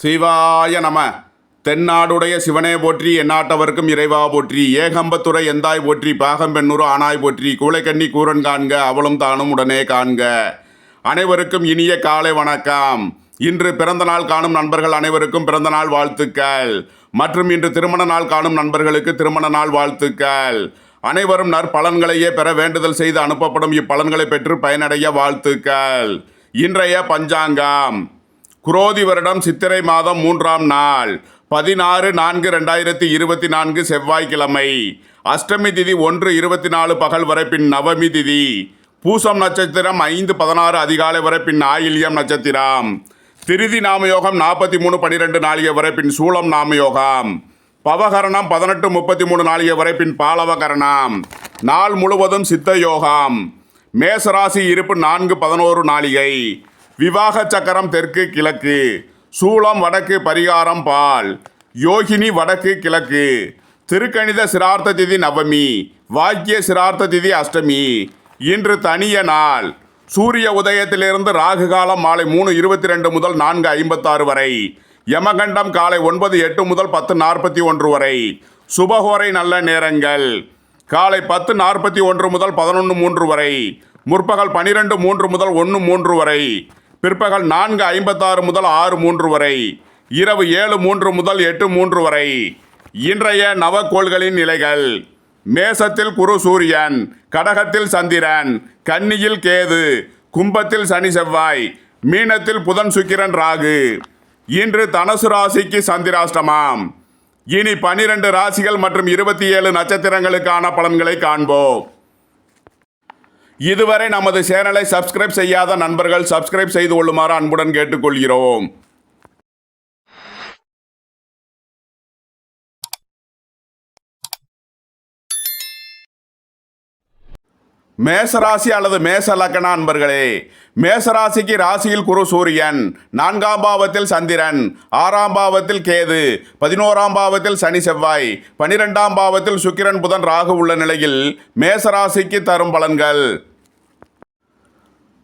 சிவாய நம. தென்னாடுடைய சிவனே போற்றி, எந்நாட்டவர்க்கும் இறைவா போற்றி, ஏகம்பத்துறை எந்தாய் போற்றி, பாகம்பெண்ணூறு ஆனாய் போற்றி, கூளைக்கண்ணி கூரன் காண்க, அவளும் தானும் உடனே காண்க. அனைவருக்கும் இனிய காலை வணக்கம். இன்று பிறந்த நாள் காணும் நண்பர்கள் அனைவருக்கும் பிறந்த நாள் வாழ்த்துக்கள். மற்றும் இன்று திருமண நாள் காணும் நண்பர்களுக்கு திருமண நாள் வாழ்த்துக்கள். அனைவரும் நற்பலன்களையே பெற வேண்டுதல் செய்து அனுப்பப்படும் இப்பலன்களை பெற்று பயனடைய வாழ்த்துக்கள். இன்றைய பஞ்சாங்கம் குரோதி வருடம் சித்திரை மாதம் 3ஆம் நாள் 16/4/2024 செவ்வாய்க்கிழமை. அஷ்டமி திதி 1/24 பகல் வரை, பின் நவமி திதி. பூசம் நட்சத்திரம் 5/16 அதிகாலை வரை, பின் ஆயில்யம் நட்சத்திரம். திருதி நாமயோகம் 43/12 நாளிகை வரை, பின் சூலம் நாமயோகம். பவகரணம் 18:33 நாளிகை வரை, பின் பாலவகரணம். நாள் முழுவதும் சித்த யோகம். மேசராசி இருப்பு 4:11 நாளிகை. விவாக சக்கரம் தெற்கு கிழக்கு. சூலம் வடக்கு, பரிகாரம் பால். யோகினி வடக்கு கிழக்கு. திருக்கணித சிரார்த்த திதி நவமி. வாக்கிய சிரார்த்த திதி அஷ்டமி. இன்று தனிய நாள். சூரிய உதயத்திலிருந்து ராகு காலம் மாலை 3:22 முதல் 4:56 வரை. யமகண்டம் காலை 9:08 முதல் 10:41 வரை. சுபகோரை நல்ல நேரங்கள் காலை 10:41 முதல் 11:03 வரை. முற்பகல் 12:03 முதல் 1:03 வரை. பிற்பகல் 4:56 முதல் 6:03 வரை. இரவு 7:03 முதல் 8:03 வரை. இன்றைய நவக்கோள்களின் நிலைகள்: மேசத்தில் குரு சூரியன், கடகத்தில் சந்திரன், கன்னியில் கேது, கும்பத்தில் சனி செவ்வாய், மீனத்தில் புதன் சுக்கிரன் ராகு. இன்று தனுசு ராசிக்கு சந்திராஷ்டமம். இனி 12 ராசிகள் மற்றும் 27 நட்சத்திரங்களுக்கான பலன்களை காண்போம். இதுவரை நமது சேனலை சப்ஸ்கிரைப் செய்யாத நண்பர்கள் சப்ஸ்கிரைப் செய்து கொள்ளுமாறு அன்புடன் கேட்டுக்கொள்கிறோம். மேசராசி அல்லது மேச லக்ன அன்பர்களே, மேசராசிக்கு ராசியில் குரு சூரியன், 4ஆம் பாவத்தில் சந்திரன், 6ஆம் பாவத்தில் கேது, 11ஆம் பாவத்தில் சனி செவ்வாய், 12ஆம் பாவத்தில் சுக்கிரன் புதன் ராகு உள்ள நிலையில் மேசராசிக்கு தரும் பலன்கள்: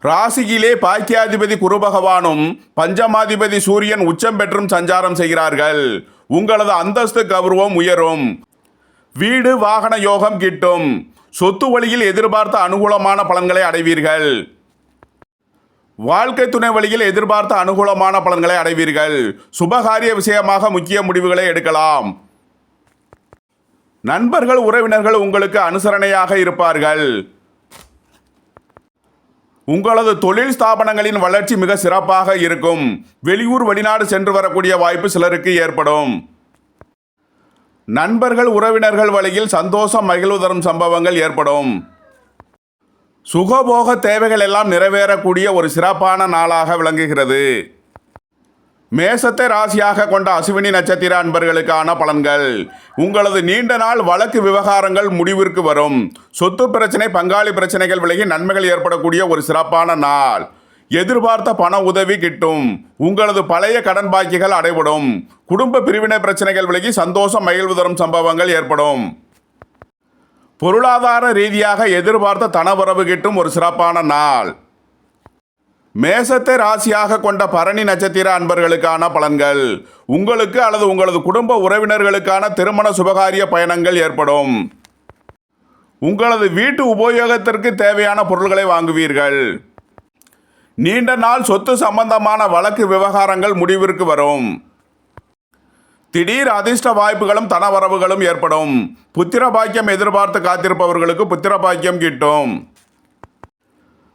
ராசியிலே பாக்கியாதிபதி குரு பகவானும் பஞ்சமாதிபதி சூரியன் உச்சம் பெற்றும் சஞ்சாரம் செய்கிறார்கள். உங்களது அந்தஸ்து கௌரவம் உயரும். வீடு வாகன யோகம் கிட்டும். சொத்து வழியில் எதிர்பார்த்த அனுகூலமான பலன்களை அடைவீர்கள். வாழ்க்கை துணை வழியில் எதிர்பார்த்த அனுகூலமான பலன்களை அடைவீர்கள். சுபகாரிய விஷயமாக முக்கிய முடிவுகளை எடுக்கலாம். நண்பர்கள் உறவினர்கள் உங்களுக்கு அனுசரணையாக இருப்பார்கள். உங்களது தொழில் ஸ்தாபனங்களின் வளர்ச்சி மிக சிறப்பாக இருக்கும். வெளியூர் வெளிநாடு சென்று வரக்கூடிய வாய்ப்பு சிலருக்கு ஏற்படும். நண்பர்கள் உறவினர்கள் வழியில் சந்தோஷம் மகிழ்வு தரும் சம்பவங்கள் ஏற்படும். சுகபோக தேவைகள் எல்லாம் நிறைவேறக்கூடிய ஒரு சிறப்பான நாளாக விளங்குகிறது. மேசத்தை ராசியாக கொண்ட அசுவினி நட்சத்திர அன்பர்களுக்கான பலன்கள்: உங்களது நீண்ட நாள் வழக்கு விவகாரங்கள் முடிவிற்கு வரும். சொத்து பிரச்சனை, பங்காளி பிரச்சனைகள் விலகி நன்மைகள் ஏற்படக்கூடிய ஒரு சிறப்பான நாள். எதிர்பார்த்த பண உதவி கிட்டும். உங்களது பழைய கடன் பாக்கிகள் அடைபடும். குடும்ப பிரிவினை பிரச்சனைகள் விலகி சந்தோஷம் மகிழ்வு தரும் சம்பவங்கள் ஏற்படும். பொருளாதார ரீதியாக எதிர்பார்த்த தனவரவு கிட்டும் ஒரு சிறப்பான நாள். மேசத்தை ராசியாக கொண்ட பரணி நட்சத்திர அன்பர்களுக்கான பலன்கள்: உங்களுக்கு அல்லது உங்களது குடும்ப உறவினர்களுக்கான திருமண சுபகாரிய பயணங்கள் ஏற்படும். உங்களது வீட்டு உபயோகத்திற்கு தேவையான பொருட்களை வாங்குவீர்கள். நீண்ட நாள் சொத்து சம்பந்தமான வழக்கு விவகாரங்கள் முடிவிற்கு வரும். திடீர் அதிர்ஷ்ட வாய்ப்புகளும் தனவரவுகளும் ஏற்படும். புத்திர பாக்கியம் எதிர்பார்த்து காத்திருப்பவர்களுக்கு புத்திர பாக்கியம் கிட்டும்.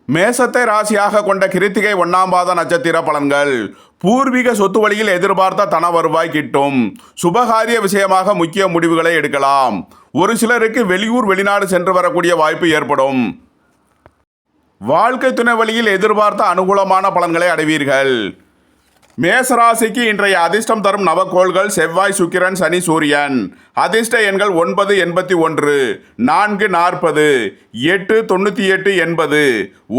மேசத்தை ராசியாக கொண்ட கிருத்திகை 1ஆம் பாத நட்சத்திர பலன்கள்: பூர்வீக சொத்து வழியில் எதிர்பார்த்த தன வருவாய் கிட்டும். சுபகாரிய விஷயமாக முக்கிய முடிவுகளை எடுக்கலாம். ஒரு சிலருக்கு வெளியூர் வெளிநாடு சென்று வரக்கூடிய வாய்ப்பு ஏற்படும். வாழ்க்கை துணை வழியில் எதிர்பார்த்த அனுகூலமான பலன்களை அடைவீர்கள். மேசராசிக்கு இன்றைய அதிர்ஷ்டம் தரும் நவக்கோள்கள்: செவ்வாய், சுக்கிரன், சனி, சூரியன். அதிர்ஷ்ட எண்கள் 9, 81, 4, 40, 8, 98, 80,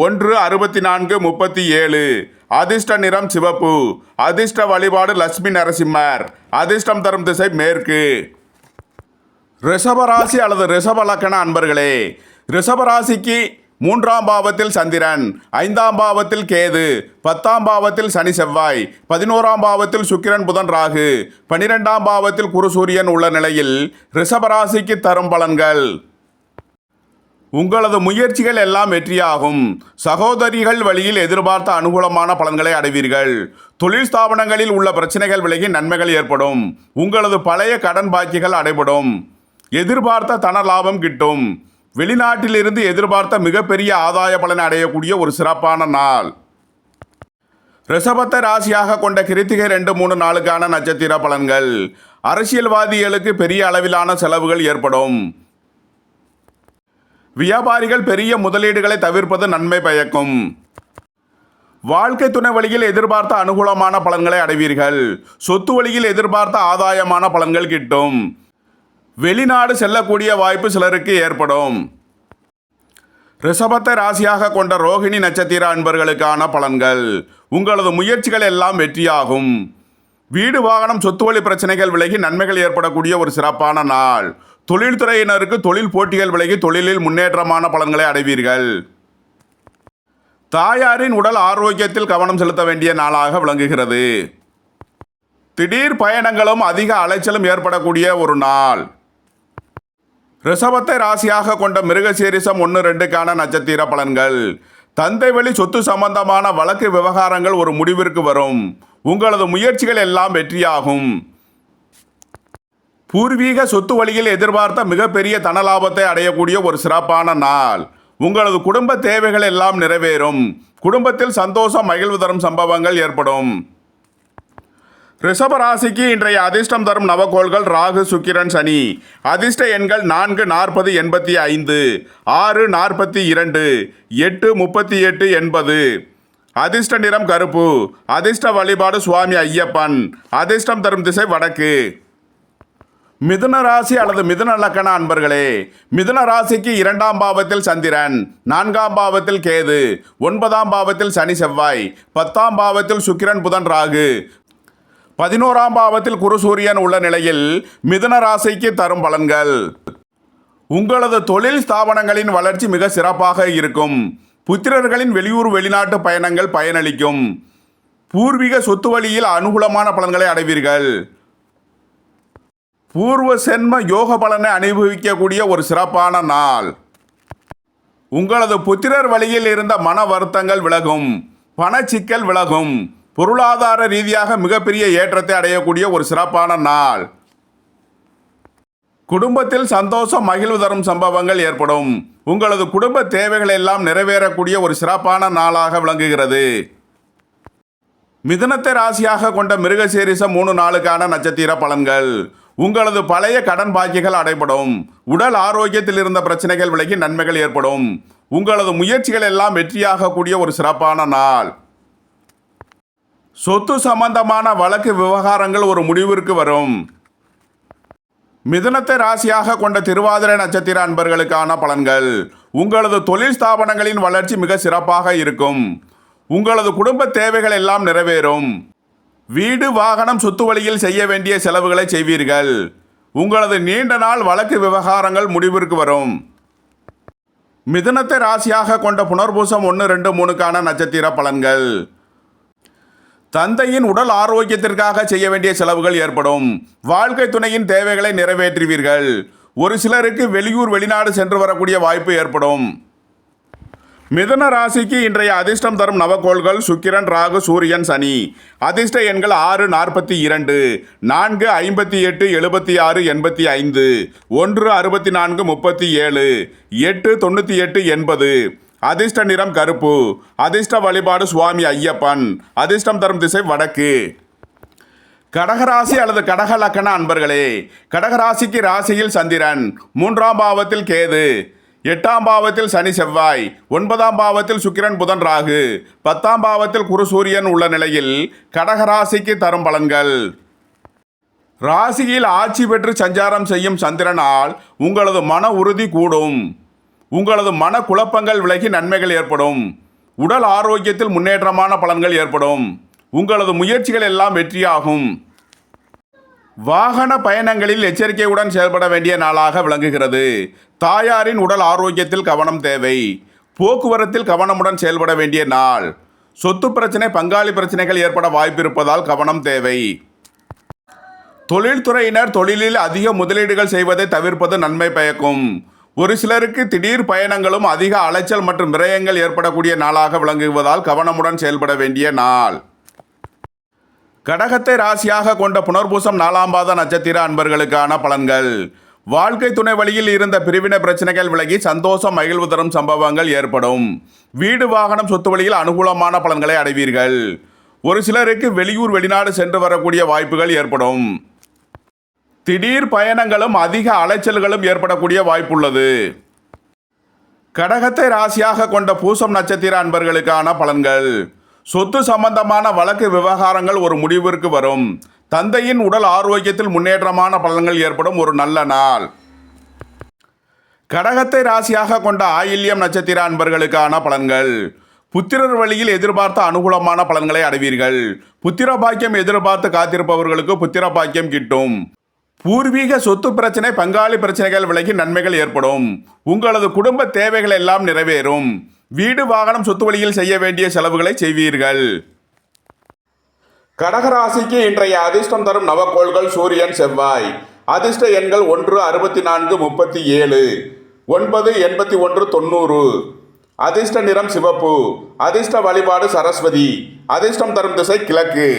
1, 64, 37. அதிர்ஷ்ட நிறம் சிவப்பு. அதிர்ஷ்ட வழிபாடு லட்சுமி நரசிம்மர். அதிர்ஷ்டம் தரும் திசை மேற்கு. ரிஷபராசி அல்லது ரிஷப லக்ன அன்பர்களே, ரிஷபராசிக்கு மூன்றாம் பாவத்தில் சந்திரன், 5ஆம் பாவத்தில் கேது, 10ஆம் பாவத்தில் சனி செவ்வாய், 11ஆம் பாவத்தில் சுக்கிரன் புதன் ராகு, 12ஆம் பாவத்தில் குரு சூரியன் உள்ள நிலையில் ரிஷபராசிக்கு தரும் பலன்கள். உங்களது முயற்சிகள் எல்லாம் வெற்றியாகும். சகோதரிகள் வழியில் எதிர்பார்த்த அனுகூலமான பலன்களை அடைவீர்கள். தொழில் ஸ்தாபனங்களில் உள்ள பிரச்சனைகள் விலகி நன்மைகள் ஏற்படும். உங்களது பழைய கடன் பாக்கிகள் அடைபடும். எதிர்பார்த்த தன லாபம் கிட்டும். வெளிநாட்டிலிருந்து எதிர்பார்த்த மிகப்பெரிய ஆதாய பலனை அடையக்கூடிய ஒரு சிறப்பான நாள். ரிஷபத்தை ராசியாக கொண்ட கிருத்திகை 2, 3 நாளுக்கான நட்சத்திர பலன்கள். அரசியல்வாதிகளுக்கு பெரிய அளவிலான செலவுகள் ஏற்படும். வியாபாரிகள் பெரிய முதலீடுகளை தவிர்ப்பது நன்மை பயக்கும். வாழ்க்கை துணை வழியில் எதிர்பார்த்த அனுகூலமான பலன்களை அடைவீர்கள். சொத்து வழியில் எதிர்பார்த்த ஆதாயமான பலன்கள் கிட்டும். வெளிநாடு செல்லக்கூடிய வாய்ப்பு சிலருக்கு ஏற்படும். ரிஷபத்தை ராசியாக கொண்ட ரோகிணி நட்சத்திர அன்பர்களுக்கான பலன்கள். உங்களது முயற்சிகள் எல்லாம் வெற்றியாகும். வீடு வாகனம் சொத்து வழி பிரச்சனைகள் விலகி நன்மைகள் ஏற்படக்கூடிய ஒரு சிறப்பான நாள். தொழில்துறையினருக்கு தொழில் போட்டிகள் விலகி தொழிலில் முன்னேற்றமான பலன்களை அடைவீர்கள். தாயாரின் உடல் ஆரோக்கியத்தில் கவனம் செலுத்த வேண்டிய நாளாக விளங்குகிறது. திடீர் பயணங்களும் அதிக அலைச்சலும் ஏற்படக்கூடிய ஒரு நாள். ரிஷபத்தை ராசியாக கொண்ட மிருகசீரிஷம் 1, 2க்கான நட்சத்திர பலன்கள். தந்தை வழி சொத்து சம்பந்தமான வழக்கு விவகாரங்கள் ஒரு முடிவிற்கு வரும். உங்களது முயற்சிகள் எல்லாம் வெற்றியாகும். பூர்வீக சொத்து வழியில் எதிர்பார்த்த மிகப்பெரிய தனலாபத்தை அடையக்கூடிய ஒரு சிறப்பான நாள். உங்களது குடும்ப தேவைகள் எல்லாம் நிறைவேறும். குடும்பத்தில் சந்தோஷம் மகிழ்வு தரும் சம்பவங்கள் ஏற்படும். ரிஷப ராசிக்கு இன்றைய அதிர்ஷ்டம் தரும் நவகோள்கள் ராகு, சுக்கிரன், சனி. அதிர்ஷ்ட எண்கள் 4, 40, 85, 6, 42, 8, 38, 80. அதிர்ஷ்ட நிறம் கருப்பு. அதிர்ஷ்ட வழிபாடு சுவாமி ஐயப்பன். அதிர்ஷ்டம் தரும் திசை வடக்கு. மிதுன ராசி அல்லது மிதுன லக்கண அன்பர்களே, மிதுன ராசிக்கு 2ஆம் பாவத்தில் சந்திரன், 4ஆம் பாவத்தில் கேது, 9ஆம் பாவத்தில் சனி செவ்வாய், 10ஆம் பாவத்தில் சுக்கிரன் புதன் ராகு, 11ஆம் பாவத்தில் குரு சூரியன் உள்ள நிலையில் மிதுன ராசிக்கு தரும் பலன்கள். உங்களது தொழில் ஸ்தாபனங்களின் வளர்ச்சி மிக சிறப்பாக இருக்கும். புத்திரர்களின் வெளியூர் வெளிநாட்டு பயணங்கள் பயனளிக்கும். பூர்வீக சொத்து வழியில் அனுகூலமான பலன்களை அடைவீர்கள். பூர்வ சென்ம யோக பலனை அனுபவிக்கக்கூடிய ஒரு சிறப்பான நாள். உங்களது புத்திரர் வழியில் இருந்த மன வருத்தங்கள் விலகும். பணச்சிக்கல் விலகும். பொருளாதார ரீதியாக மிகப்பெரிய ஏற்றத்தை அடையக்கூடிய ஒரு சிறப்பான நாள். குடும்பத்தில் சந்தோஷம் மகிழ்வு தரும் சம்பவங்கள் ஏற்படும். உங்களது குடும்ப தேவைகள் எல்லாம் நிறைவேறக்கூடிய ஒரு சிறப்பான நாளாக விளங்குகிறது. மிதுனத்தை ராசியாக கொண்ட மிருகசீரிஷம் 3 நாளுக்கான நட்சத்திர பலன்கள். உங்களது பழைய கடன் பாக்கிகள் அடைபடும். உடல் ஆரோக்கியத்தில் இருந்த பிரச்சனைகள் விலகி நன்மைகள் ஏற்படும். உங்களது முயற்சிகள் எல்லாம் வெற்றியாகக்கூடிய ஒரு சிறப்பான நாள். சொத்து சம்பந்தமான வழக்கு விவகாரங்கள் ஒரு முடிவிற்கு வரும். மிதுனத்தை ராசியாக கொண்ட திருவாதிரை நட்சத்திர அன்பர்களுக்கான பலன்கள். உங்களது தொழில் ஸ்தாபனங்களின் வளர்ச்சி மிக சிறப்பாக இருக்கும். உங்களது குடும்ப தேவைகள் எல்லாம் நிறைவேறும். வீடு வாகனம் சொத்து வழியில் செய்ய வேண்டிய செலவுகளை செய்வீர்கள். உங்களது நீண்ட நாள் வழக்கு விவகாரங்கள் முடிவிற்கு வரும். மிதுனத்தை ராசியாக கொண்ட புனர்பூசம் 1, 2, 3க்கான நட்சத்திர பலன்கள். தந்தையின் உடல் ஆரோக்கியத்திற்காக செய்ய வேண்டிய செலவுகள் ஏற்படும். வாழ்க்கை துணையின் தேவைகளை நிறைவேற்றுவீர்கள். ஒரு சிலருக்கு வெளியூர் வெளிநாடு சென்று வரக்கூடிய வாய்ப்பு ஏற்படும். மிதுன ராசிக்கு இன்றைய அதிர்ஷ்டம் தரும் நவகோள்கள் சுக்கிரன், ராகு, சூரியன், சனி. அதிர்ஷ்ட எண்கள் 6, 42, 4, 58, 76, 85, 1, 64, 37, 8, 98, 80. அதிர்ஷ்ட நிறம் கருப்பு. அதிர்ஷ்ட வழிபாடு சுவாமி ஐயப்பன். அதிர்ஷ்டம் தரும் திசை வடக்கு. கடகராசி அல்லது கடக லக்கண அன்பர்களே, கடகராசிக்கு ராசியில் சந்திரன், 3ஆம் பாவத்தில் கேது, 8ஆம் பாவத்தில் சனி செவ்வாய், 9ஆம் பாவத்தில் சுக்கிரன் புதன் ராகு, 10ஆம் பாவத்தில் குரு சூரியன் உள்ள நிலையில் கடகராசிக்கு தரும் பலன்கள். ராசியில் ஆட்சி பெற்று சஞ்சாரம் செய்யும் சந்திரனால் உங்களது மன உறுதி கூடும். உங்களது மன குழப்பங்கள் விலகி நன்மைகள் ஏற்படும். உடல் ஆரோக்கியத்தில் முன்னேற்றமான பலன்கள் ஏற்படும். உங்களது முயற்சிகள் எல்லாம் வெற்றியாகும். வாகன பயணங்களில் எச்சரிக்கையுடன் செயல்பட வேண்டிய நாளாக விளங்குகிறது. தாயாரின் உடல் ஆரோக்கியத்தில் கவனம் தேவை. போக்குவரத்தில் கவனமுடன் செயல்பட வேண்டிய நாள். சொத்து பிரச்சனை, பங்காளி பிரச்சனைகள் ஏற்பட வாய்ப்பிருப்பதால் கவனம் தேவை. தொழில்துறையினர் தொழிலில் அதிக முதலீடுகள் செய்வதை தவிர்ப்பது நன்மை பயக்கும். ஒரு சிலருக்கு திடீர் பயணங்களும் அதிக அலைச்சல் மற்றும் விரயங்கள் ஏற்படக்கூடிய நாளாக விளங்குவதால் கவனமுடன் செயல்பட வேண்டிய நாள். கடகத்தை ராசியாக கொண்ட புனர்பூசம் 4ஆம் பாத நட்சத்திர அன்பர்களுக்கான பலன்கள். வாழ்க்கை துணை வழியில் இருந்த பிரிவினை பிரச்சனைகள் விலகி சந்தோஷம், மகிழ்வு தரும் சம்பவங்கள் ஏற்படும். வீடு, வாகனம், சொத்து வழியில் அனுகூலமான பலன்களை அடைவீர்கள். ஒரு சிலருக்கு வெளியூர், வெளிநாடு சென்று வரக்கூடிய வாய்ப்புகள் ஏற்படும். திடீர் பயணங்களும் அதிக அலைச்சல்களும் ஏற்படக்கூடிய வாய்ப்புள்ளது. கடகத்தை ராசியாக கொண்ட பூசம் நட்சத்திர அன்பர்களுக்கான பலன்கள். சொத்து சம்பந்தமான வழக்கு விவகாரங்கள் ஒரு முடிவிற்கு வரும். தந்தையின் உடல் ஆரோக்கியத்தில் முன்னேற்றமான பலன்கள் ஏற்படும் ஒரு நல்ல நாள். கடகத்தை ராசியாக கொண்ட ஆயில்யம் நட்சத்திர அன்பர்களுக்கான பலன்கள். புத்திரர் வழியில் எதிர்பார்த்த அனுகூலமான பலன்களை அடைவீர்கள். புத்திர பாக்கியம் எதிர்பார்த்து காத்திருப்பவர்களுக்கு புத்திர பாக்கியம் கிட்டும். பூர்வீக சொத்து பிரச்சனை, பங்காளி பிரச்சனைகள் விலகி நன்மைகள் ஏற்படும். உங்களது குடும்ப தேவைகள் எல்லாம் நிறைவேறும். வீடு, வாகனம், சொத்து வழியில் செய்ய வேண்டிய செலவுகளை செய்வீர்கள். கடகராசிக்கு இன்றைய அதிர்ஷ்டம் தரும் நவக்கோள்கள் சூரியன், செவ்வாய். அதிர்ஷ்ட எண்கள் 1, 64, 37, 9, 81, 90. அதிர்ஷ்ட நிறம் சிவப்பு. அதிர்ஷ்ட வழிபாடு சரஸ்வதி. அதிர்ஷ்டம் தரும் திசை கிழக்கு.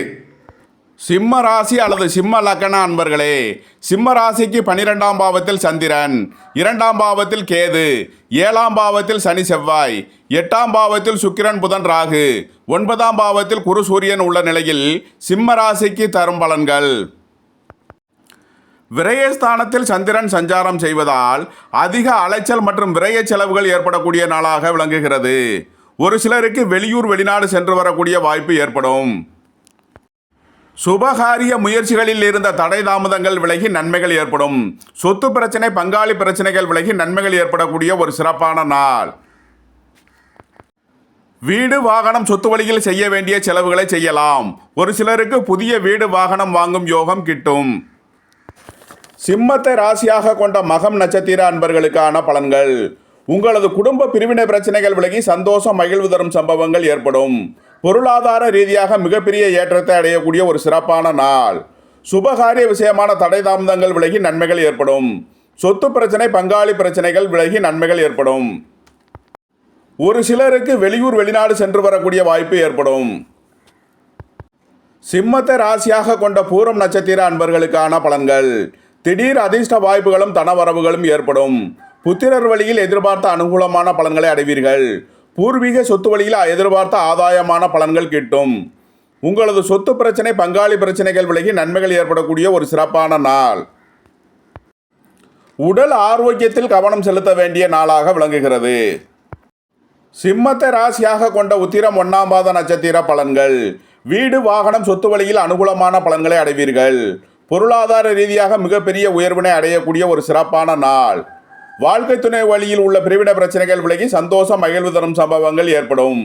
சிம்ம ராசி அல்லது சிம்ம லக்கண அன்பர்களே, சிம்ம ராசிக்கு 12ஆம் பாவத்தில் சந்திரன், 2ஆம் பாவத்தில் கேது, 7ஆம் பாவத்தில் சனி செவ்வாய், 8ஆம் பாவத்தில் சுக்கிரன் புதன் ராகு, 9ஆம் பாவத்தில் குரு சூரியன் உள்ள நிலையில் சிம்ம ராசிக்கு தரும் பலன்கள். விரயஸ்தானத்தில் சந்திரன் சஞ்சாரம் செய்வதால் அதிக அலைச்சல் மற்றும் விரய செலவுகள் ஏற்படக்கூடிய நாளாக விளங்குகிறது. ஒரு சிலருக்கு வெளியூர், வெளிநாடு சென்று வரக்கூடிய வாய்ப்பு ஏற்படும். சுபகாரிய முயற்சிகளில் இருந்த தடை தாமதங்கள் விலகி நன்மைகள் ஏற்படும். சொத்து பிரச்சனை, பங்காளி பிரச்சனைகள் விலகி நன்மைகள் ஏற்படக்கூடிய ஒரு சிறப்பான நாள். வீடு, வாகனம், சொத்து வழியில் செய்ய வேண்டிய செலவுகளை செய்யலாம். ஒரு சிலருக்கு புதிய வீடு, வாகனம் வாங்கும் யோகம் கிட்டும். சிம்மத்தை ராசியாக கொண்ட மகம் நட்சத்திர அன்பர்களுக்கான பலன்கள். உங்களது குடும்ப பிரிவினை பிரச்சனைகள் விலகி சந்தோஷம், மகிழ்வு தரும் சம்பவங்கள் ஏற்படும். பொருளாதார ரீதியாக மிகப்பெரிய ஏற்றத்தை அடையக்கூடிய ஒரு சிறப்பான நாள். சுபகாரிய விஷயமான தடை தாமதங்கள் விலகி நன்மைகள் ஏற்படும். சொத்து பிரச்சனை, பங்காளி பிரச்சனைகள் விலகி நன்மைகள் ஏற்படும். ஒரு சிலருக்கு வெளியூர், வெளிநாடு சென்று வரக்கூடிய வாய்ப்பு ஏற்படும். சிம்மத்தை ராசியாக கொண்ட பூரம் நட்சத்திர அன்பர்களுக்கான பலன்கள். திடீர் அதிர்ஷ்ட வாய்ப்புகளும் தனவரவுகளும் ஏற்படும். புத்திரர் வழியில் எதிர்பார்த்த அனுகூலமான பலன்களை அடைவீர்கள். பூர்வீக சொத்து வழியில் எதிர்பார்த்த ஆதாயமான பலன்கள் கிட்டும். உங்களது சொத்து பிரச்சனை, பங்காளி பிரச்சனைகள் விலகி நன்மைகள் ஏற்படக்கூடிய ஒரு சிறப்பான நாள். உடல் ஆரோக்கியத்தில் கவனம் செலுத்த வேண்டிய நாளாக விளங்குகிறது. சிம்மத்தை ராசியாக கொண்ட உத்திரம் 1ஆம் பாத நட்சத்திர பலன்கள். வீடு, வாகனம், சொத்து வழியில் அனுகூலமான பலன்களை அடைவீர்கள். பொருளாதார ரீதியாக மிகப்பெரிய உயர்வினை அடையக்கூடிய ஒரு சிறப்பான நாள். வாழ்க்கை துணை வழியில் உள்ள பிரிவினை பிரச்சனைகள் விலகி சந்தோஷம், மகிழ்வு தரும் சம்பவங்கள் ஏற்படும்.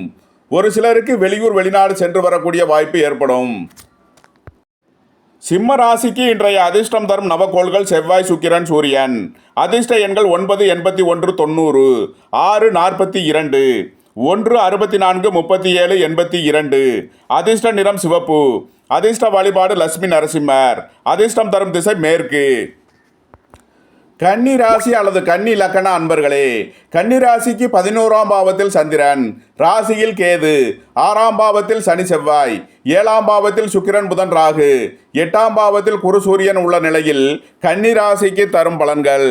ஒரு சிலருக்கு வெளியூர், வெளிநாடு சென்று வரக்கூடிய வாய்ப்பு ஏற்படும். சிம்ம ராசிக்கு இன்றைய அதிர்ஷ்டம் தரும் நவக்கோள்கள் செவ்வாய், சுக்கிரன், சூரியன். அதிர்ஷ்ட எண்கள் 9, 81, 90, 6, 42, 1, 64, 37, 82. அதிர்ஷ்ட நிறம் சிவப்பு. அதிர்ஷ்ட வழிபாடு லட்சுமி நரசிம்மர். அதிர்ஷ்டம் தரும் திசை மேற்கு. கன்னி ராசி அல்லது கன்னி லக்கண அன்பர்களே, கன்னி ராசிக்கு 11ஆம் பாவத்தில் சந்திரன், ராசியில் கேது, 6ஆம் பாவத்தில் சனி செவ்வாய், 7ஆம் பாவத்தில் சுக்கிரன் புதன் ராகு, 8ஆம் பாவத்தில் குரு சூரியன் உள்ள நிலையில் கன்னி ராசிக்கு தரும் பலன்கள்.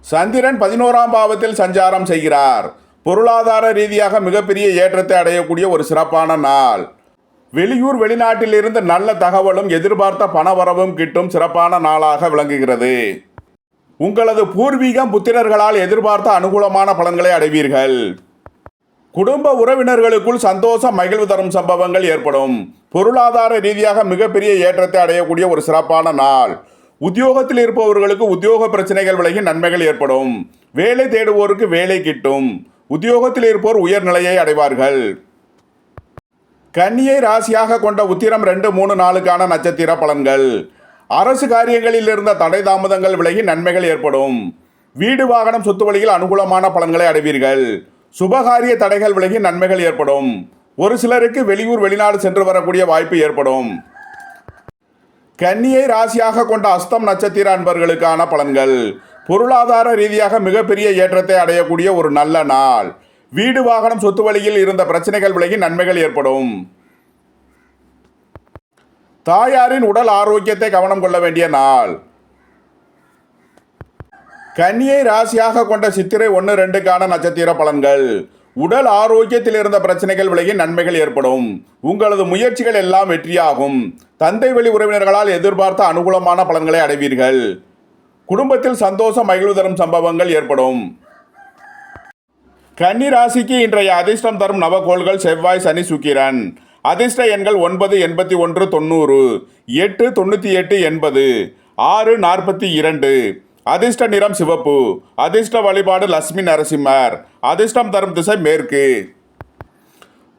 சந்திரன் 11ஆம் பாவத்தில் சஞ்சாரம் செய்கிறார். பொருளாதார ரீதியாக மிகப்பெரிய ஏற்றத்தை அடையக்கூடிய ஒரு சிறப்பான நாள். வெளியூர், வெளிநாட்டில் இருந்து நல்ல தகவலும் எதிர்பார்த்த பணவரவும் கிட்டும் சிறப்பான நாளாக விளங்குகிறது. உங்களது பூர்வீகம், புத்திரர்களால் எதிர்பார்த்த அனுகூலமான பலன்களை அடைவீர்கள். குடும்ப உறவினர்களுக்குள் சந்தோஷம், மகிழ்வு தரும் சம்பவங்கள் ஏற்படும். பொருளாதார ரீதியாக மிகப்பெரிய ஏற்றத்தை அடையக்கூடிய ஒரு சிறப்பான நாள். உத்தியோகத்தில் இருப்பவர்களுக்கு உத்தியோக பிரச்சனைகள் விலகி நன்மைகள் ஏற்படும். வேலை தேடுவோருக்கு வேலை கிட்டும். உத்தியோகத்தில் இருப்போர் உயர்நிலையை அடைவார்கள். கன்னியை ராசியாக கொண்ட உத்திரம் 2, 3, 4க்கான நட்சத்திர பலன்கள். அரசு காரியங்களில் இருந்த தடை தாமதங்கள் விலகி நன்மைகள் ஏற்படும். வீடு, வாகனம், சொத்து வழியில் அனுகூலமான பலன்களை அடைவீர்கள். சுபகாரிய தடைகள் விலகி நன்மைகள் ஏற்படும். ஒரு சிலருக்கு வெளியூர் வெளிநாடு சென்று வரக்கூடிய வாய்ப்பு ஏற்படும். கன்னியை ராசியாக கொண்ட அஸ்தம் நட்சத்திர அன்பர்களுக்கான பலன்கள். பொருளாதார ரீதியாக மிகப்பெரிய ஏற்றத்தை அடையக்கூடிய ஒரு நல்ல நாள். வீடு வாகனம் சொத்து வழியில் இருந்த பிரச்சனைகள் விலகி நன்மைகள் ஏற்படும். தாயாரின் உடல் ஆரோக்கியத்தை கவனம் கொள்ள வேண்டிய நாள். கன்னியை ராசியாக கொண்ட சித்திரை 1-2க்கான நட்சத்திர பலன்கள். உடல் ஆரோக்கியத்தில் இருந்த பிரச்சனைகள் விலகி நன்மைகள் ஏற்படும். உங்களது முயற்சிகள் எல்லாம் வெற்றியாகும். தந்தை வழி உறவினர்களால் எதிர்பார்த்த அனுகூலமான பலன்களை அடைவீர்கள். குடும்பத்தில் சந்தோஷம் மகிழ்வு தரும் சம்பவங்கள் ஏற்படும். கன்னி ராசிக்கு இன்றைய அதிர்ஷ்டம் தரும் நவகோள்கள் செவ்வாய், சனி, சுக்கிரன். அதிர்ஷ்ட எண்கள் 9, 81, 90, 8, 98, 80, 6, 42. அதிர்ஷ்ட நிறம் சிவப்பு. அதிர்ஷ்ட வழிபாடு லட்சுமி நரசிம்மர். அதிர்ஷ்டம் தரும் திசை மேற்கு.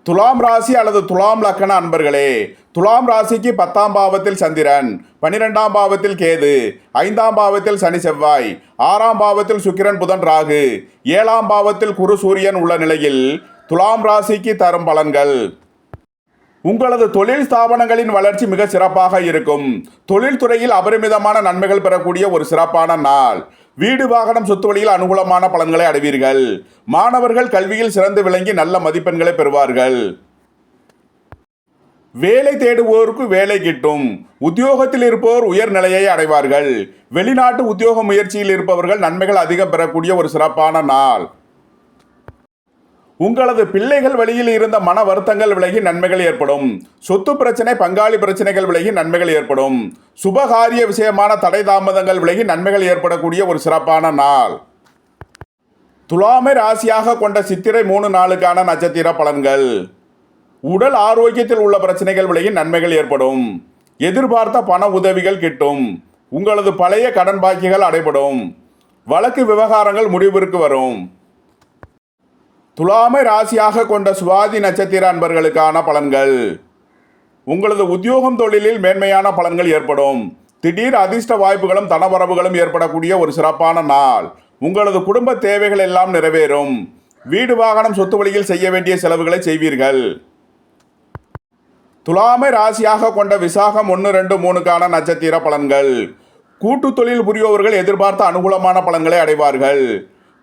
துலாம் ராசி அல்லது துலாம் லக்கண அன்பர்களே, துலாம் ராசிக்கு 10ஆம் பாவத்தில் சந்திரன், 12ஆம் பாவத்தில் கேது, 5ஆம் பாவத்தில் சனி செவ்வாய், 6ஆம் பாவத்தில் சுக்கிரன் புதன் ராகு, 7ஆம் பாவத்தில் குரு சூரியன் உள்ள நிலையில் துலாம் ராசிக்கு தரும் பலன்கள். உங்களது தொழில் ஸ்தாபனங்களின் வளர்ச்சி மிக சிறப்பாக இருக்கும். தொழில்துறையில் அபரிமிதமான நன்மைகள் பெறக்கூடிய ஒரு சிறப்பான நாள். வீடு வாகனம் சொத்து வழியில் அனுகூலமான பலன்களை அடைவீர்கள். மாணவர்கள் கல்வியில் சிறந்து விளங்கி நல்ல மதிப்பெண்களை பெறுவார்கள். வேலை தேடுவோருக்கு வேலை கிட்டும். உத்தியோகத்தில் இருப்போர் உயர்நிலையை அடைவார்கள். வெளிநாட்டு உத்தியோக முயற்சியில் இருப்பவர்கள் நன்மைகள் அதிகம் பெறக்கூடிய ஒரு சிறப்பான நாள். உங்களது பிள்ளைகள் வழியில் இருந்த மன வருத்தங்கள் விலகி நன்மைகள் ஏற்படும். சொத்து பிரச்சனை, பங்காளி பிரச்சனைகள் விலகி நன்மைகள் ஏற்படும். சுபகாரிய விஷயமான தடை தாமதங்கள் விலகி நன்மைகள் ஏற்படக்கூடிய ஒரு சிறப்பான நாள். துலாமை ராசியாக கொண்ட சித்திரை 3-4க்கான நட்சத்திர பலன்கள். உடல் ஆரோக்கியத்தில் உள்ள பிரச்சனைகள் விலகி நன்மைகள் ஏற்படும். எதிர்பார்த்த பண உதவிகள் கிட்டும். உங்களது பழைய கடன் பாக்கிகள் அடைபடும். வழக்கு விவகாரங்கள் முடிவிற்கு வரும். துலாமை ராசியாக கொண்ட சுவாதி நட்சத்திர அன்பர்களுக்கான பலன்கள். உங்களது உத்தியோகம் தொழிலில் மேன்மையான பலன்கள் ஏற்படும். திடீர் அதிர்ஷ்ட வாய்ப்புகளும் தனவரவுகளும் ஏற்படக்கூடிய ஒரு சிறப்பான நாள். உங்களது குடும்ப தேவைகள் எல்லாம் நிறைவேறும். வீடு வாகனம் சொத்து வழியில் செய்ய வேண்டிய செலவுகளை செய்வீர்கள். துலாமை ராசியாக கொண்ட விசாகம் 1-2-3க்கான நட்சத்திர பலன்கள். கூட்டு தொழில் புரிபவர்கள் எதிர்பார்த்த அனுகூலமான பலன்களை அடைவார்கள்.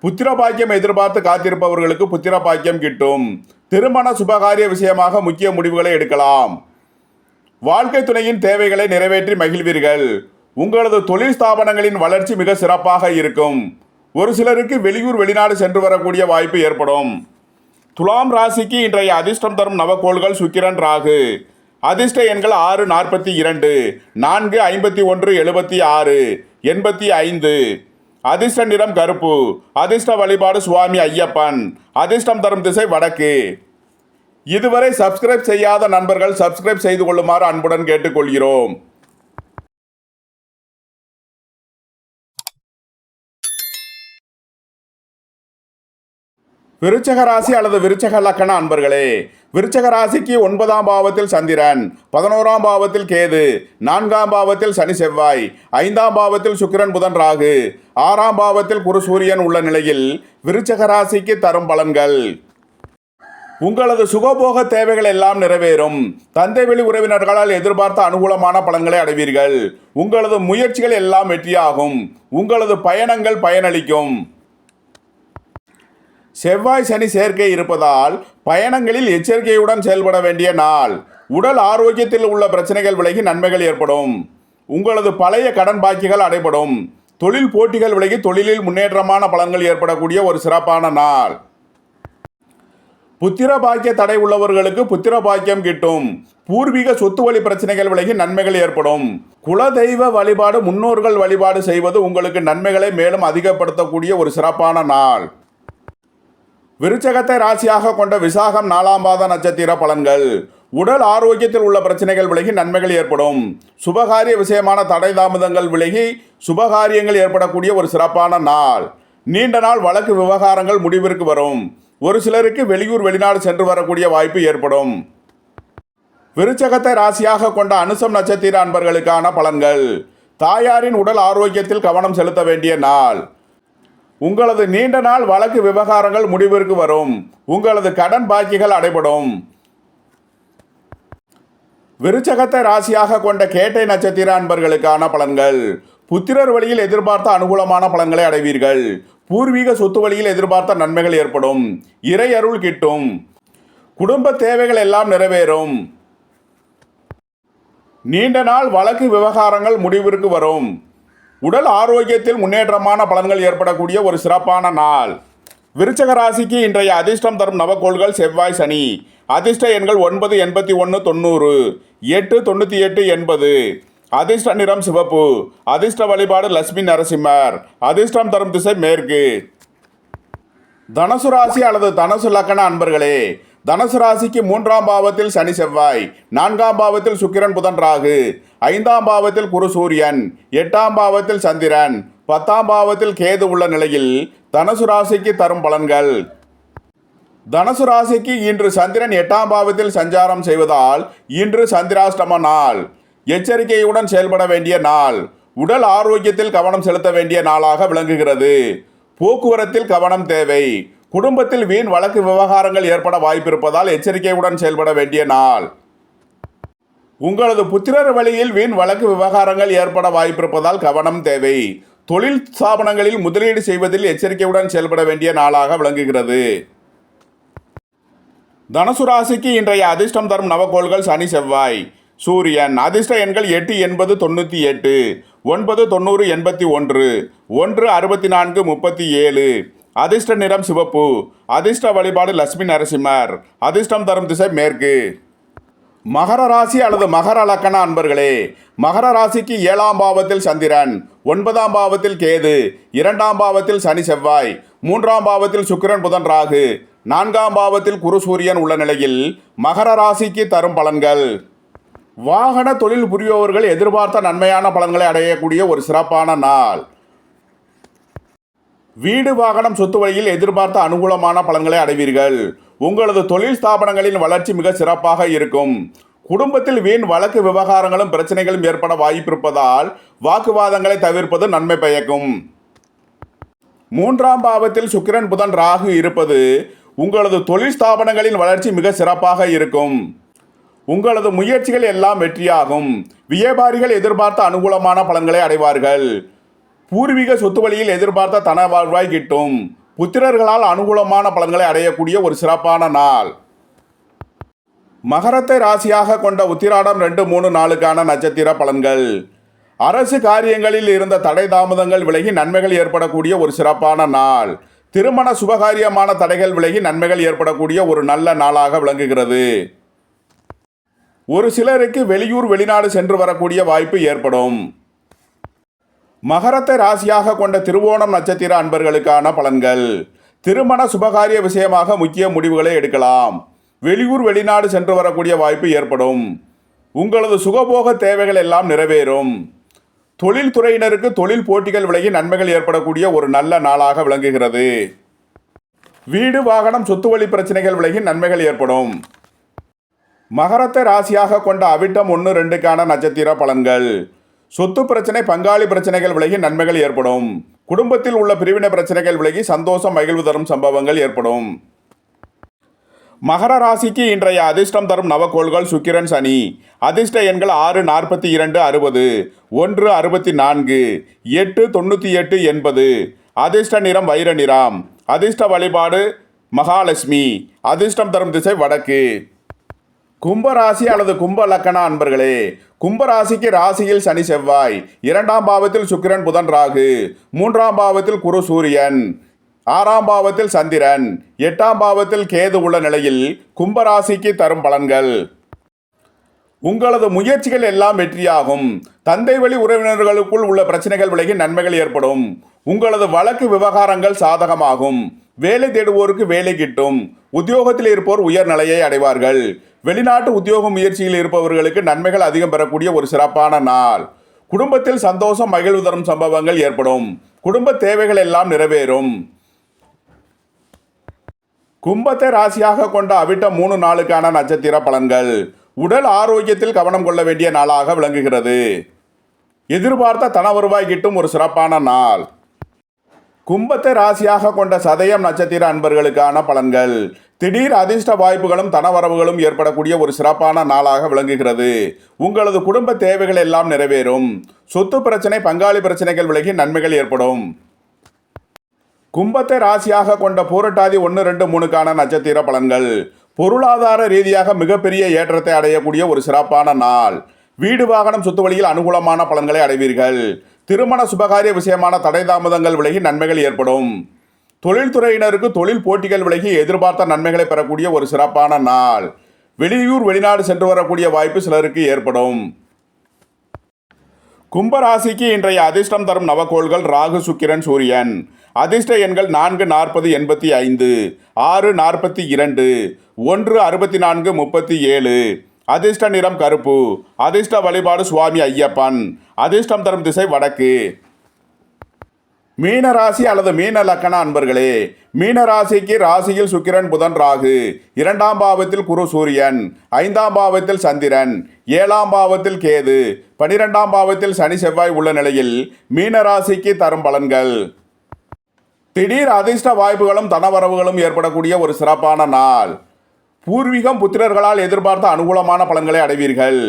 புத்திர பாக்கியம் எதிர்பார்த்து காத்திருப்பவர்களுக்கு புத்திர பாக்கியம் கிட்டும். திருமண சுபகாரிய விஷயமாக முக்கிய முடிவுகளை எடுக்கலாம். வாழ்க்கை துணையின் தேவைகளை நிறைவேற்றி மகிழ்வீர்கள். உங்களது தொழில் ஸ்தாபனங்களின் வளர்ச்சி மிக சிறப்பாக இருக்கும். ஒரு சிலருக்கு வெளியூர் வெளிநாடு சென்று வரக்கூடிய வாய்ப்பு ஏற்படும். துலாம் ராசிக்கு இன்றைய அதிர்ஷ்டம் தரும் நவகோள்கள் சுக்கிரன், ராகு. அதிர்ஷ்ட எண்கள் 6, 42, 4, 51, 76, 85. அதிர்ஷ்ட நிறம் கருப்பு. அதிர்ஷ்ட வழிபாடு சுவாமி ஐயப்பன். அதிர்ஷ்டம் தரும் திசை வடக்கு. இதுவரை சப்ஸ்கிரைப் செய்யாத நண்பர்கள் சப்ஸ்கிரைப் செய்து கொள்ளுமாறு அன்புடன் கேட்டுக்கொள்கிறோம். விருச்சக ராசி அல்லது விருச்சக லக்கண அன்பர்களே, விருச்சக ராசிக்கு 9ஆம் பாவத்தில் சந்திரன், 11ஆம் பாவத்தில் கேது, 4ஆம் பாவத்தில் சனி செவ்வாய், 5ஆம் பாவத்தில் சுக்கிரன் புதன் ராகு, 6ஆம் பாவத்தில் குரு சூரியன் உள்ள நிலையில் விருச்சக ராசிக்கு தரும் பலன்கள். உங்களது சுகபோக தேவைகள் எல்லாம் நிறைவேறும். தந்தை வழி உறவினர்களால் எதிர்பார்த்த அனுகூலமான பலன்களை அடைவீர்கள். உங்களது முயற்சிகள் எல்லாம் வெற்றியாகும். உங்களது பயணங்கள் பயனளிக்கும். செவ்வாய் சனி சேர்க்கை இருப்பதால் பயணங்களில் எச்சரிக்கையுடன் செயல்பட வேண்டிய நாள். உடல் ஆரோக்கியத்தில் உள்ள பிரச்சனைகள் விலகி நன்மைகள் ஏற்படும். உங்களது பழைய கடன் பாக்கிகள் அடைபடும். தொழில் போட்டிகள் விலகி தொழிலில் முன்னேற்றமான பலன்கள் ஏற்படக்கூடிய ஒரு சிறப்பான நாள். புத்திர பாக்கிய தடை உள்ளவர்களுக்கு புத்திர பாக்கியம் கிட்டும். பூர்வீக சொத்து வழி பிரச்சனைகள் விலகி நன்மைகள் ஏற்படும். குலதெய்வ வழிபாடு, முன்னோர்கள் வழிபாடு செய்வது உங்களுக்கு நன்மைகளை மேலும் அதிகப்படுத்தக்கூடிய ஒரு சிறப்பான நாள். விருச்சகத்தை ராசியாக கொண்ட விசாகம் 4ஆம் பாத நட்சத்திர பலன்கள். உடல் ஆரோக்கியத்தில் உள்ள பிரச்சனைகள் விலகி நன்மைகள் ஏற்படும். சுபகாரிய விஷயமான தடை தாமதங்கள் விலகி சுபகாரியங்கள் ஏற்படக்கூடிய ஒரு சிறப்பான நாள். நீண்ட நாள் வழக்கு விவகாரங்கள் முடிவிற்கு வரும். ஒரு சிலருக்கு வெளியூர் வெளிநாடு சென்று வரக்கூடிய வாய்ப்பு ஏற்படும். விருச்சகத்தை ராசியாக கொண்ட அனுசம் நட்சத்திர அன்பர்களுக்கான பலன்கள். தாயாரின் உடல் ஆரோக்கியத்தில் கவனம் செலுத்த வேண்டிய நாள். உங்களது நீண்ட நாள் வழக்கு விவகாரங்கள் முடிவிற்கு வரும். உங்களது கடன் பாக்கிகள் அடைபடும். விருச்சகத்தை ராசியாக கொண்ட கேட்டை நட்சத்திர அன்பர்களுக்கான பலன்கள். புத்திரர் வழியில் எதிர்பார்த்த அனுகூலமான பலன்களை அடைவீர்கள். பூர்வீக சொத்து வழியில் எதிர்பார்த்த நன்மைகள் ஏற்படும். இறை அருள் கிட்டும். குடும்ப தேவைகள் எல்லாம் நிறைவேறும். நீண்ட நாள் வழக்கு விவகாரங்கள் முடிவிற்கு வரும். உடல் ஆரோக்கியத்தில் முன்னேற்றமான பலன்கள் ஏற்படக்கூடிய ஒரு சிறப்பான நாள். விருச்சக ராசிக்கு இன்றைய அதிர்ஷ்டம் தரும் நவக்கோள்கள் செவ்வாய், சனி. அதிர்ஷ்ட எண்கள் 9, 81, 90, 8, 98, 80. அதிர்ஷ்ட நிறம் சிவப்பு. அதிர்ஷ்ட வழிபாடு லட்சுமி நரசிம்மர். அதிர்ஷ்டம் தரும் திசை மேற்கு. தனுசு ராசி அல்லது தனுசு லக்கண அன்பர்களே, தனுசு ராசிக்கு 3ஆம் பாவத்தில் சனி செவ்வாய், 4ஆம் பாவத்தில் சுக்கிரன் புதன் ராகு, 5ஆம் பாவத்தில் குரு சூரியன், 8ஆம் பாவத்தில் சந்திரன், 10ஆம் பாவத்தில் கேது உள்ள நிலையில் தனுசு ராசிக்கு தரும் பலன்கள். தனுசு ராசிக்கு இன்று சந்திரன் 8ஆம் பாவத்தில் சஞ்சாரம் செய்வதால் இன்று சந்திராஷ்டம நாள். எச்சரிக்கையுடன் செயல்பட வேண்டிய நாள். உடல் ஆரோக்கியத்தில் கவனம் செலுத்த வேண்டிய நாளாக விளங்குகிறது. போக்குவரத்தில் கவனம் தேவை. குடும்பத்தில் வீண் வழக்கு விவகாரங்கள் ஏற்பட வாய்ப்பிருப்பதால் எச்சரிக்கையுடன் செயல்பட வேண்டிய நாள். உங்களது புத்திரர் வழியில் வீண் வழக்கு விவகாரங்கள் ஏற்பட வாய்ப்பிருப்பதால் கவனம் தேவை. தொழில் ஸ்தாபனங்களில் முதலீடு செய்வதில் எச்சரிக்கையுடன் செயல்பட வேண்டிய நாளாக விளங்குகிறது. தனுசு ராசிக்கு இன்றைய அதிர்ஷ்டம் தரும் நவக்கோள்கள் சனி செவ்வாய், சூரியன். அதிர்ஷ்ட எண்கள் 8, 80, 98, 9, 90, 81, 1, 64, 37. அதிர்ஷ்ட நிறம் சிவப்பு. அதிர்ஷ்ட வழிபாடு லட்சுமி நரசிம்மர். அதிர்ஷ்டம் தரும் திசை மேற்கு. மகர ராசி அல்லது மகர லக்கண அன்பர்களே, மகர ராசிக்கு 7ஆம் பாவத்தில் சந்திரன், 9ஆம் பாவத்தில் கேது, 2ஆம் பாவத்தில் சனி செவ்வாய், 3ஆம் பாவத்தில் சுக்கிரன் புதன் ராகு, 4ஆம் பாவத்தில் குரு சூரியன் உள்ள நிலையில் மகர ராசிக்கு தரும் பலன்கள். வாகன தொழில் புரிபவர்கள் எதிர்பார்த்த நன்மையான பலன்களை அடையக்கூடிய ஒரு சிறப்பான நாள். வீடு வாகனம் சொத்து வழியில் எதிர்பார்த்த அனுகூலமான பலன்களை அடைவீர்கள். உங்களது தொழில் ஸ்தாபனங்களின் வளர்ச்சி மிக சிறப்பாக இருக்கும். குடும்பத்தில் வீண் வழக்கு விவகாரங்களும் பிரச்சனைகளும் ஏற்பட வாய்ப்பிருப்பதால் வாக்குவாதங்களை தவிர்ப்பது நன்மை பயக்கும். 3ஆம் பாவத்தில் சுக்கிரன் புதன் ராகு இருப்பது உங்களது தொழில் ஸ்தாபனங்களின் வளர்ச்சி மிக சிறப்பாக இருக்கும். உங்களது முயற்சிகள் எல்லாம் வெற்றியாகும். வியாபாரிகள் எதிர்பார்த்த அனுகூலமான பலன்களை அடைவார்கள். பூர்வீக சொத்து வழியில் எதிர்பார்த்த தன வாழ்வாய் கிட்டும். புத்திரர்களால் அனுகூலமான பலன்களை அடையக்கூடிய ஒரு சிறப்பான நாள். மகரத்தை ராசியாக கொண்ட உத்திராடம் 2, 3, 4க்கான நட்சத்திர பலன்கள். அரசு காரியங்களில் இருந்த தடை தாமதங்கள் விலகி நன்மைகள் ஏற்படக்கூடிய ஒரு சிறப்பான நாள். திருமண சுபகாரியமான தடைகள் விலகி நன்மைகள் ஏற்படக்கூடிய ஒரு நல்ல நாளாக விளங்குகிறது. ஒரு சிலருக்கு வெளியூர் வெளிநாடு சென்று வரக்கூடிய வாய்ப்பு ஏற்படும். மகரத்தை ராசியாக கொண்ட திருவோணம் நட்சத்திர அன்பர்களுக்கான பலன்கள். திருமண சுபகாரிய விஷயமாக முக்கிய முடிவுகளை எடுக்கலாம். வெளியூர் வெளிநாடு சென்று வரக்கூடிய வாய்ப்பு ஏற்படும். உங்களது சுகபோக தேவைகள் எல்லாம் நிறைவேறும். தொழில் துறையினருக்கு தொழில் போட்டிகள் விலகி நன்மைகள் ஏற்படக்கூடிய ஒரு நல்ல நாளாக விளங்குகிறது. வீடு வாகனம் சொத்து வழி பிரச்சனைகள் விலகி நன்மைகள் ஏற்படும். மகரத்தை ராசியாக கொண்ட அவிட்டம் 1, 2க்கான நட்சத்திர பலன்கள். சொத்து பிரச்சனை பங்காளி பிரச்சனைகள் விலகி நன்மைகள் ஏற்படும். குடும்பத்தில் உள்ள பிரிவினை பிரச்சனைகள் விலகி சந்தோஷம் மகிழ்வு தரும் சம்பவங்கள் ஏற்படும். மகர ராசிக்கு இன்றைய அதிர்ஷ்டம் தரும் நவக்கோள்கள் சுக்கிரன், சனி. அதிர்ஷ்ட எண்கள் 6, 42, 60, 1, 64, 8, 98, 80. அதிர்ஷ்ட நிறம் வைர நிறம். அதிர்ஷ்ட வழிபாடு மகாலட்சுமி. அதிர்ஷ்டம் தரும் திசை வடக்கு. கும்பராசி அல்லது கும்ப லக்கண அன்பர்களே, கும்பராசிக்கு ராசியில் சனி செவ்வாய், 2ஆம் பாவத்தில் சுக்கிரன் புதன் ராகு, 3ஆம் பாவத்தில் குரு சூரியன், 6ஆம் பாவத்தில் சந்திரன், 8ஆம் பாவத்தில் கேது உள்ள நிலையில் கும்பராசிக்கு தரும் பலன்கள். உங்களது முயற்சிகள் எல்லாம் வெற்றியாகும். தந்தை வழி உறவினர்களுக்குள் உள்ள பிரச்சனைகள் விலகி நன்மைகள் ஏற்படும். உங்களது வழக்கு விவகாரங்கள் சாதகமாகும். வேலை தேடுவோருக்கு வேலை கிட்டும். உத்தியோகத்தில் இருப்போர் உயர்நிலையை அடைவார்கள். வெளிநாட்டு உத்தியோக முயற்சியில் இருப்பவர்களுக்கு நன்மைகள் அதிகம் பெறக்கூடிய ஒரு சிறப்பான நாள். குடும்பத்தில் சந்தோஷம் மகிழ்வு தரும் சம்பவங்கள் ஏற்படும். குடும்ப தேவைகள் எல்லாம் நிறைவேறும். கும்பத்தை ராசியாக கொண்ட அவிட்டம் 3, 4க்கான நட்சத்திர பலன்கள். உடல் ஆரோக்கியத்தில் கவனம் கொள்ள வேண்டிய நாளாக விளங்குகிறது. எதிர்பார்த்த தன வருவாய் கிட்டும் ஒரு சிறப்பான நாள். கும்பத்தை ராசியாக கொண்ட சதயம் நட்சத்திர அன்பர்களுக்கான பலன்கள். திடீர் அதிர்ஷ்ட வாய்ப்புகளும் தனவரவுகளும் ஏற்படக்கூடிய ஒரு சிறப்பான நாளாக விளங்குகிறது. உங்களது குடும்ப தேவைகள் எல்லாம் நிறைவேறும். சொத்து பிரச்சனை, பங்காளி பிரச்சனைகள் விலகி நன்மைகள் ஏற்படும். கும்பத்தை ராசியாக கொண்ட பூரட்டாதி 1, 2, 3க்கான நட்சத்திர பலன்கள். பொருளாதார ரீதியாக மிகப்பெரிய ஏற்றத்தை அடையக்கூடிய ஒரு சிறப்பான நாள். வீடு வாகனம் சொத்து வழியில் அனுகூலமான பலன்களை அடைவீர்கள். திருமண சுபகாரிய விஷயமான தடை தாமதங்கள் விலகி நன்மைகள் ஏற்படும். தொழில்துறையினருக்கு தொழில் போட்டிகள் விலகி எதிர்பார்த்த நன்மைகளை பெறக்கூடிய ஒரு சிறப்பான நாள். வெளியூர் வெளிநாடு சென்று வரக்கூடிய வாய்ப்பு சிலருக்கு ஏற்படும். கும்பராசிக்கு இன்றைய அதிர்ஷ்டம் தரும் நவக்கோள்கள் ராகு, சுக்கிரன், சூரியன். அதிர்ஷ்ட எண்கள் 4, 40, 85, 6, 42, 1, 64, 37. அதிர்ஷ்ட நிறம் கருப்பு. அதிர்ஷ்ட வழிபாடு சுவாமி ஐயப்பன். அதிர்ஷ்டம் தரும் திசை வடக்கு. மீன ராசி அல்லது மீன லக்கண அன்பர்களே, மீன ராசிக்கு ராசியில் சுக்கிரன், புதன், ராகு, 2ஆம் பாவத்தில் குரு, சூரியன், 5ஆம் பாவத்தில் சந்திரன், 7ஆம் பாவத்தில் கேது, 12ஆம் பாவத்தில் சனி, செவ்வாய் உள்ள நிலையில் மீன ராசிக்கு தரும் பலன்கள். திடீர் அதிர்ஷ்ட வாய்ப்புகளும் தனவரவுகளும் ஏற்படக்கூடிய ஒரு சிறப்பான நாள். பூர்வீகம், புத்திரர்களால் எதிர்பார்த்த அனுகூலமான பலன்களை அடைவீர்கள்.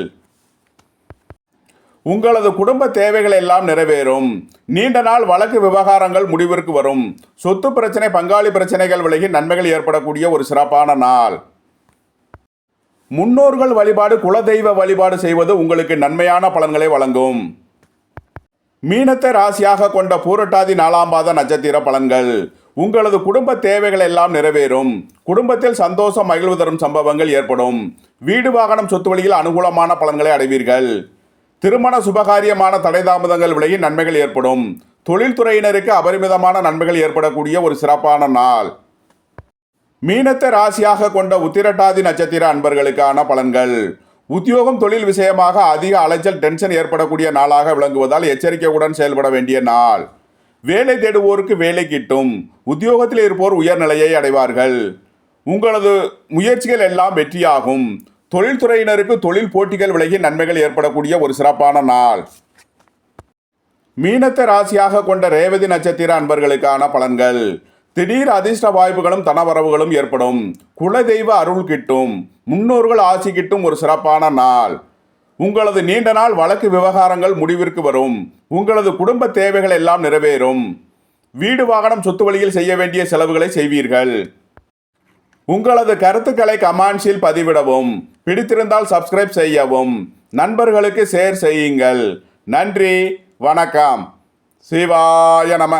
உங்களது குடும்ப தேவைகள் எல்லாம் நிறைவேறும். நீண்ட நாள் வழக்கு விவகாரங்கள் முடிவிற்கு வரும். சொத்து பிரச்சனை, பங்காளி பிரச்சனைகள் விலகி நன்மைகள் ஏற்படக்கூடிய ஒரு சிறப்பான நாள். முன்னோர்கள் வழிபாடு, குலதெய்வ வழிபாடு செய்வது உங்களுக்கு நன்மையான பலன்களை வழங்கும். மீனத்தை ராசியாக கொண்ட பூரட்டாதி 4ஆம் பாத நட்சத்திர பலன்கள். உங்களது குடும்ப தேவைகள் எல்லாம் நிறைவேறும். குடும்பத்தில் சந்தோஷம், மகிழ்வு தரும் சம்பவங்கள் ஏற்படும். வீடு வாகனம் சொத்து வழியில் அனுகூலமான பலன்களை அடைவீர்கள். திருமண சுபகாரியமான தடை தாமதங்கள் விலகி நன்மைகள் ஏற்படும். தொழில்துறையினருக்கு அபரிமிதமான நன்மைகள் ஏற்படக்கூடிய ஒரு சிறப்பான நாள். மீனத்தை ராசியாக கொண்ட உத்திரட்டாதி நட்சத்திர அன்பர்களுக்கான பலன்கள். உத்தியோகம், தொழில் விஷயமாக அதிக அலைச்சல், டென்ஷன் ஏற்படக்கூடிய நாளாக விளங்குவதால் எச்சரிக்கையுடன் செயல்பட வேண்டிய நாள். வேலை தேடுவோருக்கு வேலை கிட்டும். உத்தியோகத்தில் இருப்போர் உயர்நிலையை அடைவார்கள். உங்களது முயற்சிகள் எல்லாம் வெற்றியாகும். தொழில்துறையினருக்கு தொழில் போட்டிகள் விலகி நன்மைகள் ஏற்படக்கூடிய ஒரு சிறப்பான நாள். மீனத்தை ராசியாக கொண்ட ரேவதி நட்சத்திர அன்பர்களுக்கான பலன்கள். திடீர் அதிர்ஷ்ட வாய்ப்புகளும் தனவரவுகளும் ஏற்படும். குலதெய்வ அருள் கிட்டும். முன்னோர்கள் ஆசி கிட்டும் ஒரு சிறப்பான நாள். உங்களது நீண்ட நாள் வழக்கு விவகாரங்கள் முடிவிற்கு வரும். உங்களது குடும்ப தேவைகள் எல்லாம் நிறைவேறும். வீடு வாகனம் சொத்து வழியில் செய்ய வேண்டிய செலவுகளை செய்வீர்கள். உங்களது கருத்துக்களை கமெண்ட்ஸில் பதிவிடவும். பிடித்திருந்தால் சப்ஸ்கிரைப் செய்யவும். நண்பர்களுக்கு ஷேர் செய்யுங்கள். நன்றி, வணக்கம். சிவாய நம.